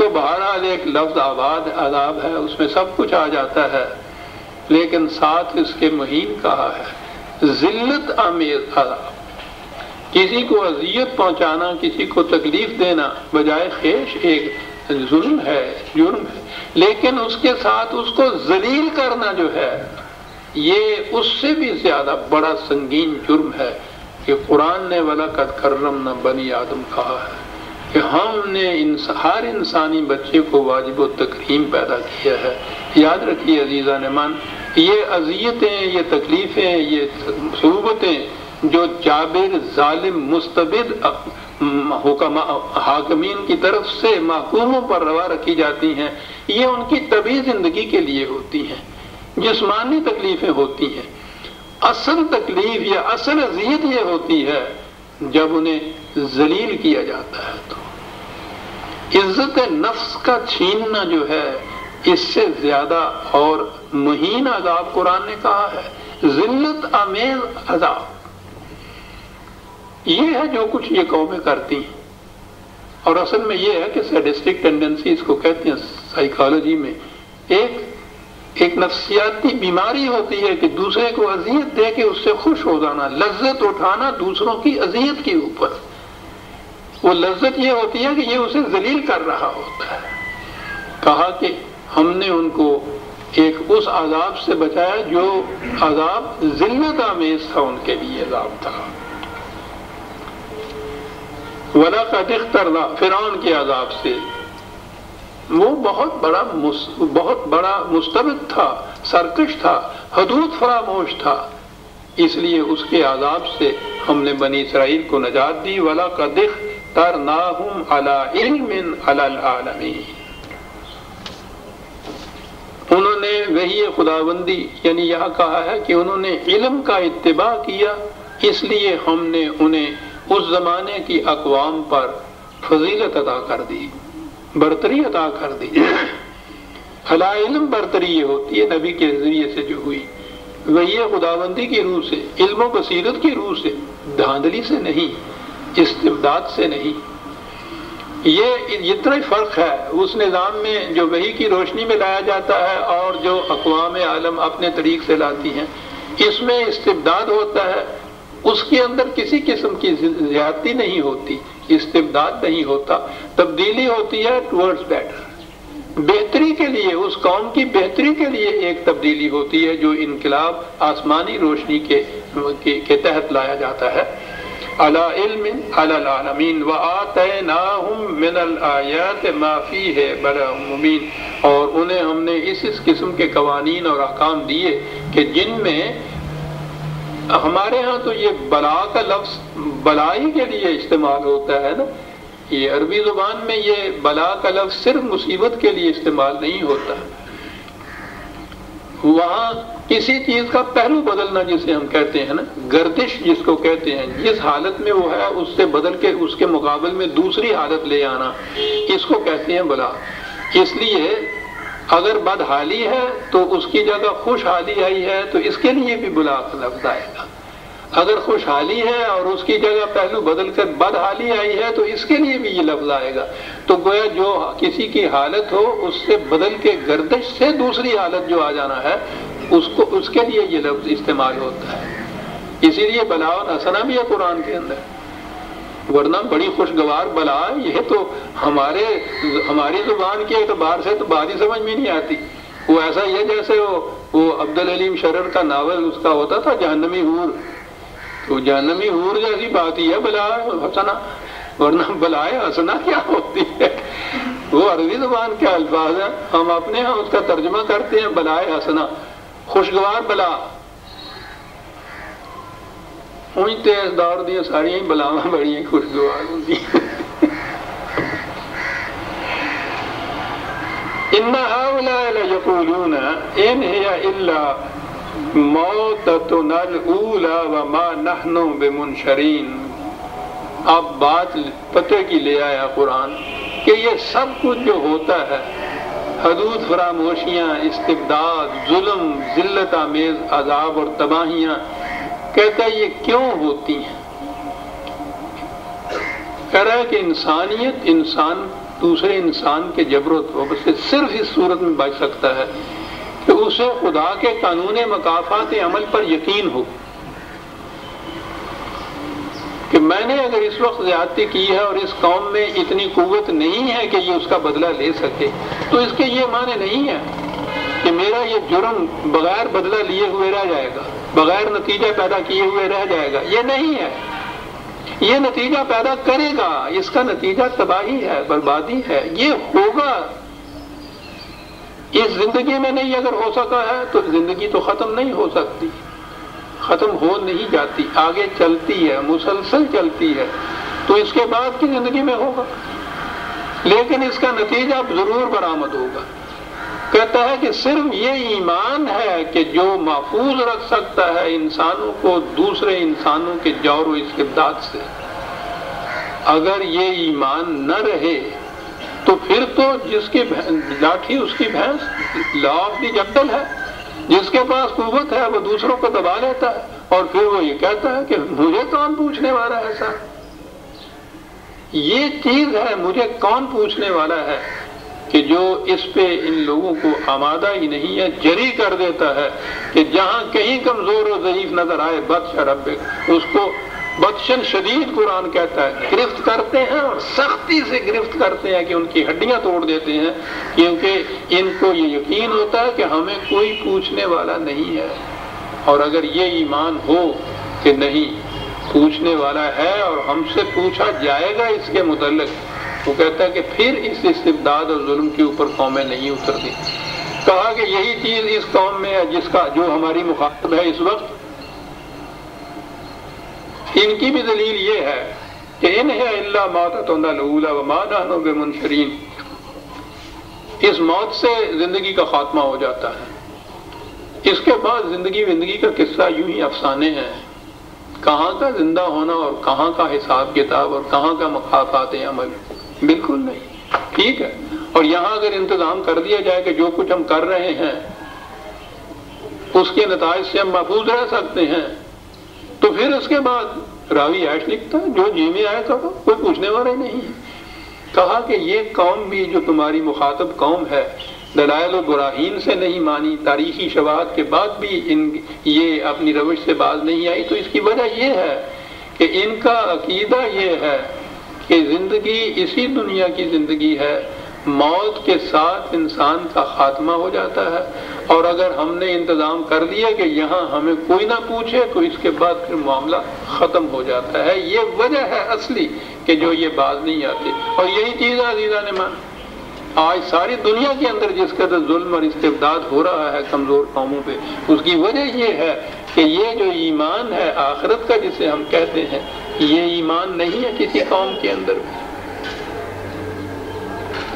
تو بہرحال ایک لفظ آباد عذاب ہے، اس میں سب کچھ آ جاتا ہے، لیکن ساتھ اس کے مہین کہا ہے ذلت آمیز عذاب، کسی کو اذیت پہنچانا، کسی کو تکلیف دینا بجائے خیش ایک ظلم ہے، جرم ہے، لیکن اس کے ساتھ اس کو ذلیل کرنا جو ہے یہ اس سے بھی زیادہ بڑا سنگین جرم ہے کہ قرآن نے وَلَقَدْ كَرَّمْنَا بَنِي آدم کہا ہے کہ ہم نے ہر انسانی بچے کو واجب و تکریم پیدا کیا ہے۔ یاد رکھیے عزیزان ایمان، یہ اذیتیں، یہ تکلیفیں، یہ صعوبتیں جو جابر ظالم مستبد حاکمین کی طرف سے محکوموں پر روا رکھی جاتی ہیں، یہ ان کی طبعی زندگی کے لیے ہوتی ہیں، جسمانی تکلیفیں ہوتی ہیں۔ اصل تکلیف یا اصل اذیت یہ ہوتی ہے جب انہیں ذلیل کیا جاتا ہے۔ تو عزت نفس کا چھیننا جو ہے اس سے زیادہ اور مہین عذاب قرآن نے کہا ہے، ذلت آمیز عذاب۔ یہ ہے جو کچھ یہ قومیں کرتی ہیں، اور اصل میں یہ ہے کہ سیڈسٹک ٹینڈنسی اس کو کہتے ہیں سائیکالوجی میں، ایک نفسیاتی بیماری ہوتی ہے کہ دوسرے کو اذیت دے کے اس سے خوش ہو جانا، لذت اٹھانا دوسروں کی اذیت کے اوپر۔ وہ لذت یہ ہوتی ہے کہ یہ اسے ذلیل کر رہا ہوتا ہے۔ کہا کہ ہم نے ان کو ایک اس عذاب سے بچایا جو عذاب ذلت آمیز تھا، ان کے لیے عذاب تھا۔ وَلَقَدِ اخْتَرْنَا، فرعون کے عذاب سے، وہ بہت بڑا مستبد تھا، سرکش تھا، حدود فراموش تھا، اس لیے اس کے عذاب سے ہم نے بنی اسرائیل کو نجات دی۔ وَلَقَدِ اخْتَرْنَاهُمْ عَلَىٰ عِلْمٍ عَلَى الْعَالَمِينَ، انہوں نے وحی خداوندی، یعنی یہاں کہا ہے کہ انہوں نے علم کا اتباع کیا، اس لیے ہم نے انہیں اس زمانے کی اقوام پر فضیلت عطا کر دی، برتری عطا کر دی۔ علی علم برتری یہ ہوتی ہے نبی کے ذریعے سے جو ہوئی، وحی خداوندی کی روح سے، علم و بصیرت کی روح سے، دھاندلی سے نہیں، استبداد سے نہیں۔ یہ اتنا ہی فرق ہے اس نظام میں جو وحی کی روشنی میں لایا جاتا ہے اور جو اقوام عالم اپنے طریق سے لاتی ہیں، اس میں استبداد ہوتا ہے، اس کے اندر کسی قسم کی زیادتی نہیں ہوتی، استبداد نہیں ہوتا، تبدیلی ہوتی ہے ٹورڈز بیٹر، بہتری کے لیے، اس قوم کی بہتری کے لیے ایک تبدیلی ہوتی ہے جو انقلاب آسمانی روشنی کے تحت لایا جاتا ہے۔ علی علم علی العالمین وآتیناہم من الآیات ما فیہ بلاء مبین، اور انہیں ہم نے اس قسم کے قوانین اور احکام دیے کہ جن میں ہمارے ہاں تو یہ بلا کا لفظ بلائی کے لیے استعمال ہوتا ہے نا، یہ عربی زبان میں یہ بلا کا لفظ صرف مصیبت کے لیے استعمال نہیں ہوتا، وہاں کسی چیز کا پہلو بدلنا جسے ہم کہتے ہیں نا، گردش جس کو کہتے ہیں، جس حالت میں وہ ہے اس سے بدل کے اس کے مقابل میں دوسری حالت لے آنا، اس کو کہتے ہیں بلا۔ اس لیے اگر بدحالی ہے تو اس کی جگہ خوشحالی آئی ہے تو اس کے لیے بھی بلا کا لفظ آئے گا، اگر خوشحالی ہے اور اس کی جگہ پہلو بدل کر بدحالی آئی ہے تو اس کے لیے بھی یہ لفظ آئے گا۔ تو گویا جو کسی کی حالت ہو اس سے بدل کے گردش سے دوسری حالت جو آ جانا ہے اس کے لیے یہ لفظ استعمال ہوتا ہے۔ اسی لیے بلا اور حسنہ بھی ہے قرآن کے اندر، ورنہ بڑی خوشگوار بلا یہ تو ہماری زبان کے اعتبار سے تو بات ہی سمجھ میں نہیں آتی۔ وہ ایسا ہی ہے جیسے وہ عبدالعلیم شرر کا ناول اس کا ہوتا تھا جہنمی حور، تو جہنمی حور جیسی بات ہی ہے بلا حسنہ، ورنہ بلائے حسنہ کیا ہوتی ہے؟ وہ عربی زبان کے الفاظ ہیں، ہم اپنے ہاں اس کا ترجمہ کرتے ہیں بلائے حسنہ، خوشگوار بلا۔ ہوئیتے اس دور دیا ساری ہی بلاواں بڑی خوشگوار ہوتی ہیں۔ ان هؤلاء ليقولون ان هي الا موتتنا الاولى وما نحن بمنشرین۔ اب بات پتہ کی لے آیا قرآن کہ یہ سب کچھ جو ہوتا ہے، حدود فراموشیاں، استبداد، ظلم، ذلت آمیز عذاب اور تباہیاں، کہتا ہے یہ کیوں ہوتی ہیں؟ کہہ رہا ہے کہ انسان دوسرے انسان کے جبر و توبہ سے صرف اس صورت میں بچ سکتا ہے کہ اسے خدا کے قانون مکافات عمل پر یقین ہو کہ میں نے اگر اس وقت زیادتی کی ہے اور اس قوم میں اتنی قوت نہیں ہے کہ یہ اس کا بدلہ لے سکے، تو اس کے یہ معنی نہیں ہے کہ میرا یہ جرم بغیر بدلہ لیے ہوئے رہ جائے گا، بغیر نتیجہ پیدا کیے ہوئے رہ جائے گا، یہ نہیں ہے، یہ نتیجہ پیدا کرے گا، اس کا نتیجہ تباہی ہے، بربادی ہے، یہ ہوگا۔ اس زندگی میں نہیں اگر ہو سکا ہے تو زندگی تو ختم نہیں ہو سکتی، ختم ہو نہیں جاتی، آگے چلتی ہے، مسلسل چلتی ہے، تو اس کے بعد کی زندگی میں ہوگا، لیکن اس کا نتیجہ ضرور برآمد ہوگا۔ کہتا ہے کہ صرف یہ ایمان ہے کہ جو محفوظ رکھ سکتا ہے انسانوں کو دوسرے انسانوں کے جور و استبداد سے۔ اگر یہ ایمان نہ رہے تو پھر تو جس کی لاٹھی اس کی بھینس، لا آف دی جنگل ہے، جس کے پاس قوت ہے وہ دوسروں کو دبا لیتا ہے، اور پھر وہ یہ کہتا ہے کہ مجھے کون پوچھنے والا ہے صاحب، یہ چیز ہے مجھے کون پوچھنے والا ہے، کہ جو اس پہ ان لوگوں کو آمادہ ہی نہیں ہے، جری کر دیتا ہے کہ جہاں کہیں کمزور و ضعیف نظر آئے بطش ربک، اس کو بطشن شدید قرآن کہتا ہے، گرفت کرتے ہیں اور سختی سے گرفت کرتے ہیں کہ ان کی ہڈیاں توڑ دیتے ہیں، کیونکہ ان کو یہ یقین ہوتا ہے کہ ہمیں کوئی پوچھنے والا نہیں ہے۔ اور اگر یہ ایمان ہو کہ نہیں پوچھنے والا ہے اور ہم سے پوچھا جائے گا اس کے متعلق، وہ کہتا ہے کہ پھر اس استبداد اور ظلم کے اوپر قومیں نہیں اترتی۔ کہا کہ یہی چیز اس قوم میں ہے جس کا جو ہماری مخاطب ہے اس وقت، ان کی بھی دلیل یہ ہے کہ ان ہے الا موتتنا الاولی وما نحن بمنشرین، اس موت سے زندگی کا خاتمہ ہو جاتا ہے، اس کے بعد زندگی کا قصہ یوں ہی افسانے ہیں، کہاں کا زندہ ہونا اور کہاں کا حساب کتاب اور کہاں کا مکافات عمل، بالکل نہیں، ٹھیک ہے۔ اور یہاں اگر انتظام کر دیا جائے کہ جو کچھ ہم کر رہے ہیں اس کے نتائج سے ہم محفوظ رہ سکتے ہیں، تو پھر اس کے بعد راوی عیش لکھتا ہے جو جی میں آئے کرو، کوئی پوچھنے والا ہی نہیں ہے۔ کہا کہ یہ قوم بھی جو تمہاری مخاطب قوم ہے، دلائل و براہین سے نہیں مانی، تاریخی شواہد کے بعد بھی یہ اپنی روش سے باز نہیں آئی، تو اس کی وجہ یہ ہے کہ ان کا عقیدہ یہ ہے کہ زندگی اسی دنیا کی زندگی ہے، موت کے ساتھ انسان کا خاتمہ ہو جاتا ہے، اور اگر ہم نے انتظام کر دیا کہ یہاں ہمیں کوئی نہ پوچھے تو اس کے بعد پھر معاملہ ختم ہو جاتا ہے۔ یہ وجہ ہے اصلی کہ جو یہ باز نہیں آتے، اور یہی چیز عزیزان مان آج ساری دنیا کے اندر جس قدر ظلم اور استبداد ہو رہا ہے کمزور قوموں پہ، اس کی وجہ یہ ہے کہ یہ جو ایمان ہے آخرت کا جسے ہم کہتے ہیں، یہ ایمان نہیں ہے کسی قوم کے اندر بھی،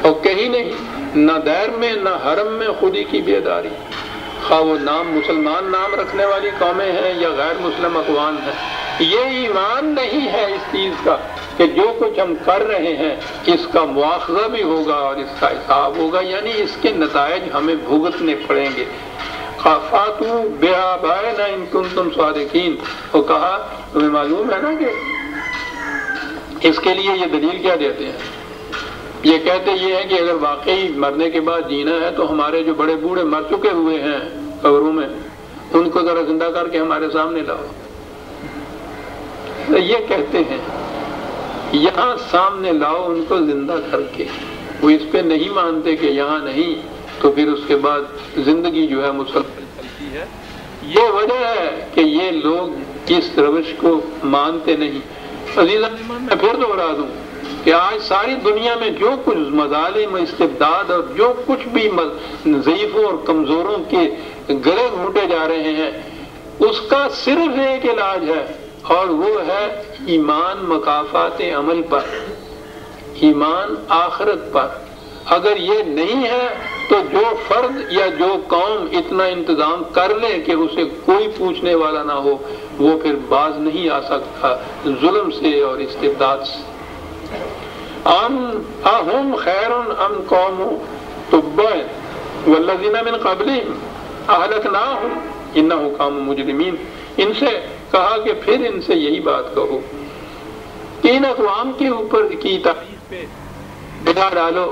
اور کہیں نہیں، نہ دیر میں نہ حرم میں خودی کی بیداری، خواہ وہ نام مسلمان نام رکھنے والی قومیں ہیں یا غیر مسلم اقوام ہیں، یہ ایمان نہیں ہے اس چیز کا کہ جو کچھ ہم کر رہے ہیں اس کا مواخذہ بھی ہوگا اور اس کا حساب ہوگا، یعنی اس کے نتائج ہمیں بھگتنے پڑیں گے۔ خافاتو بآبائنا ان کنتم صادقین، وہ کہا تمہیں معلوم ہے نا کہ اس کے لیے یہ دلیل کیا دیتے ہیں، یہ کہتے یہ ہیں کہ اگر واقعی مرنے کے بعد جینا ہے تو ہمارے جو بڑے بوڑھے مر چکے ہوئے ہیں قبروں میں ان کو ذرا زندہ کر کے ہمارے سامنے لاؤ، یہ کہتے ہیں یہاں سامنے لاؤ ان کو زندہ کر کے، وہ اس پہ نہیں مانتے کہ یہاں نہیں، تو پھر اس کے بعد زندگی جو ہے مسلسل چلتی ہے۔ یہ وجہ ہے کہ یہ لوگ اس روش کو مانتے نہیں۔ عزیزان میں پھر دوہرا دوں کہ آج ساری دنیا میں جو کچھ مظالم استبداد اور جو کچھ بھی ضعیفوں اور کمزوروں کے گلے گھونٹے جا رہے ہیں، اس کا صرف ایک علاج ہے، اور وہ ہے ایمان مکافات عمل پر، ایمان آخرت پر۔ اگر یہ نہیں ہے تو جو فرد یا جو قوم اتنا انتظام کر لے کہ اسے کوئی پوچھنے والا نہ ہو، وہ پھر باز نہیں آ سکتا ظلم سے اور استبداد سے۔ اہم خیر ام قوم تبع والذین من قبلہم اہلکناہم انہم کانوا مجرمین، ان سے کہا کہ پھر ان سے یہی بات کہو کہ ان اقوام کے اوپر کی تعریف پہ بگا ڈالو